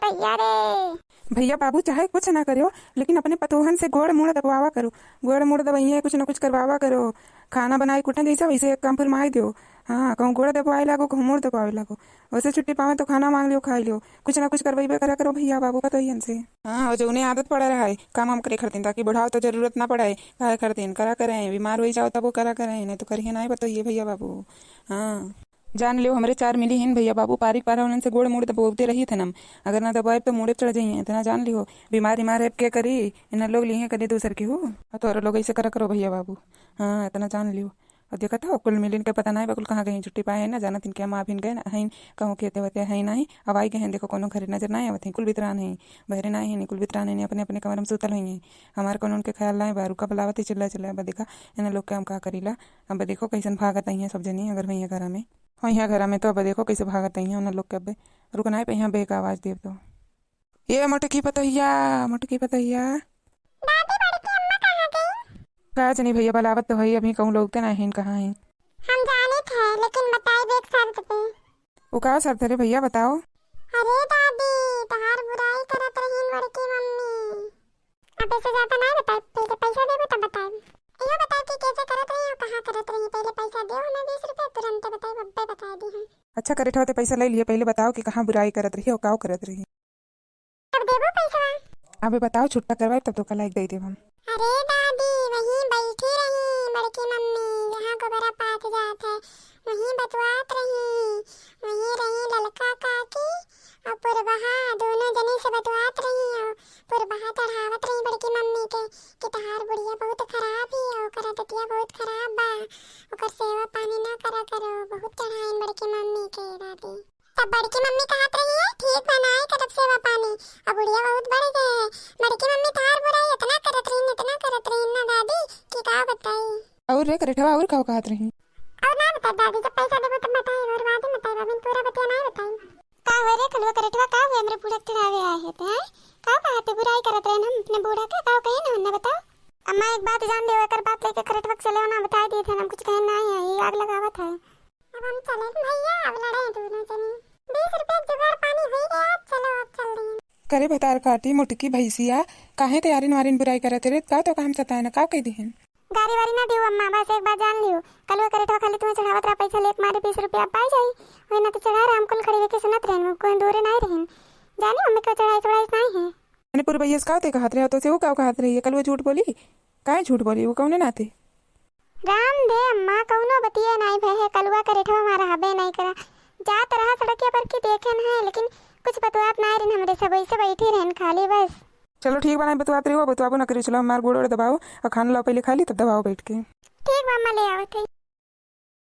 कहिया रे। भैया बाबू चाहे कुछ ना करो, लेकिन अपने पतोहन से गोड़ मुड़ दबावा करो। गोड़ मुड़ दबाइए, कुछ ना कुछ करवावा करो। खाना बनाए कुटन जैसा वैसे एक काम फरमाई दो। हाँ, कहूँ गोड़ दबाए लागो, कहूँ मुड़ दबाए लागो। वैसे छुट्टी पावे तो खाना मांग लियो, खाई लियो। कुछ ना कुछ करवाइबे करा करो भैया बाबू पतोहन से। हाँ, और जो उन्हें आदत पड़ा रहा है काम हम करे करते ताकि बुढ़ाओ तो जरूरत ना पड़े। क्या करते करा करें, बीमार हो जाओ तब वो करा करें, नहीं तो करिए ना बताइए भैया बाबू। हाँ, जान लियो हमरे चार मिली हिन भैया बाबू, पारिक पारा उनन से गोड़ मुड़ दबोते रही थे नम। अगर ना दबाए तो मुड़े चढ़ जाइए, इतना जान लियो। बीमार बीमार है के करी, इन लोग लिए करी दूसर के हो तो और लोग ऐसे करा करो भैया बाबू। हाँ, इतना जान लियो। और देखा था कुल मिलिन के पता नहीं बकुल कहाँ गई छुट्टी पाए है ना, जाना तीन क्या माँ भिन गए हैं कहूँ खेते होते है नहीं। अब आई गए हैं देखो कोनो घरे नजर नहीं आवत है, कुल वितरान है बहरे नहीं है, कुल वितरान है अपने अपने कमर में सुतल हुई है। हमारे को उनके ख्याल नहीं बारू का बुलावत ही चिल्ला चिल्ला। अब देखा इन लोग के हम का करीला। अब देखो कैसन भागत आई है सब जनी अगर भैया घर में। हाँ, यहाँ घर में तो अब देखो कैसे भागत आई है उन लोग के। अब रुकना है पे यहाँ बेक आवाज देव तो ये मोटकी पतैया, मोटकी पतैया दादी बड़की अम्मा कहाँ गई? कहा जनी भैया बलावत तो है, अभी कहूँ लोग तो नहीं कहाँ है। हम जाने थे लेकिन बताए बेक शर्त पे। वो कहा शर्त है रे भैया बताओ। अरे दादी तहार बुराई करत रहीन बड़की मम्मी। अब ऐसे ज्यादा नहीं बताए, पहले पैसा देबो तब बताए। यो बताए कि कैसे करत रही और कहाँ करत रही, पहले पैसा दो ना 20 रुपए, तुरंत बताए बब्बे बता दी हम। अच्छा करे ठोते पैसा ले लिए, पहले बताओ कि कहाँ बुराई करत रही और काव करत रही। तब देबो पैसा? अबे बताओ छुट्टा करवाए तब तो कल लाइक दे देव हम। अरे दादी वहीं बैठी रही बड़की मम्मी, जहाँ गोबरा पात जात है वहीं बतवात रही। वहीं रही ललका काकी और पुरबहा, दोनों जने से बतवात रही और पुरबहा चढ़ावत रही बड़की मम्मी के कि तहार बुढ़िया बहुत खराब ही और ओकर दतिया बहुत खराब बा, ओकर सेवा पानी ना करा करो। बहुत चढ़ाइन बड़की मम्मी के दादी। तब बड़की मम्मी कहत रही है ठीक बनाए करब सेवा पानी, अब बुढ़िया बहुत बढ़ गए। बड़की मम्मी तार बुराई इतना करत रही ना दादी कि का बताई। और रे करे ठवा और काव कहत रही। और ना बता दादी, जब पैसा देबो तब बताई और बाद में बताई, अभी पूरा बतिया नहीं बताई। का हो रे कलवा करटवा, का हो हमरे बूढ़ा चढ़ावे आए हैं ते हैं? का कहते बुराई करत रहे हम अपने बूढ़ा का, का कहे ना बताओ। अम्मा एक बात जान ले, कर बात लेके करटवा चले ना बताई दी थे हम, कुछ कहे नहीं है, ये आग लगावत है। अब हम चले भैया, अब लड़े दोनों जने। 20 रुपए जुगाड़ पानी हुई गया, चलो अब चल रही। करे बतार काटी मोटकी भैंसिया, काहे तैयारी नारिन बुराई करत रे, का तो काम सताए ना का कह दिहन। गाड़ी वारी ना दियो अम्मा, बस एक बार जान लियो कलवा करटवा खाली तुम्हें चढ़ावत रहा पैसा लेक मारे 20 रुपया पाई जाई। होय ना तो चढ़ा रहा हम कुल खड़ी होके सुनत रहन, कोई दूर नहीं रहन। जाने मम्मी को चढ़ाई नहीं है। मैंने पूरे भैया से कहते कहत रहे तो से वो काव कहत रही है, कल वो झूठ बोली। काहे झूठ बोली, वो कौने नाते। राम दे अम्मा कौनो बतिए नहीं भे, कलवा करटवा हमारा हबे नहीं करा। जात रहा सड़किया पर की देखे है, लेकिन कुछ बतवात नहीं रहन, हमरे सब ऐसे बैठी रहन खाली बस। चलो ठीक बना बतवात रही हो, बतवाबो ना करी। चलो हमार गोड़ दबाओ और खाना लो पहले खा ली तब दबाओ बैठ के। ठीक मम्मा ले आवत है।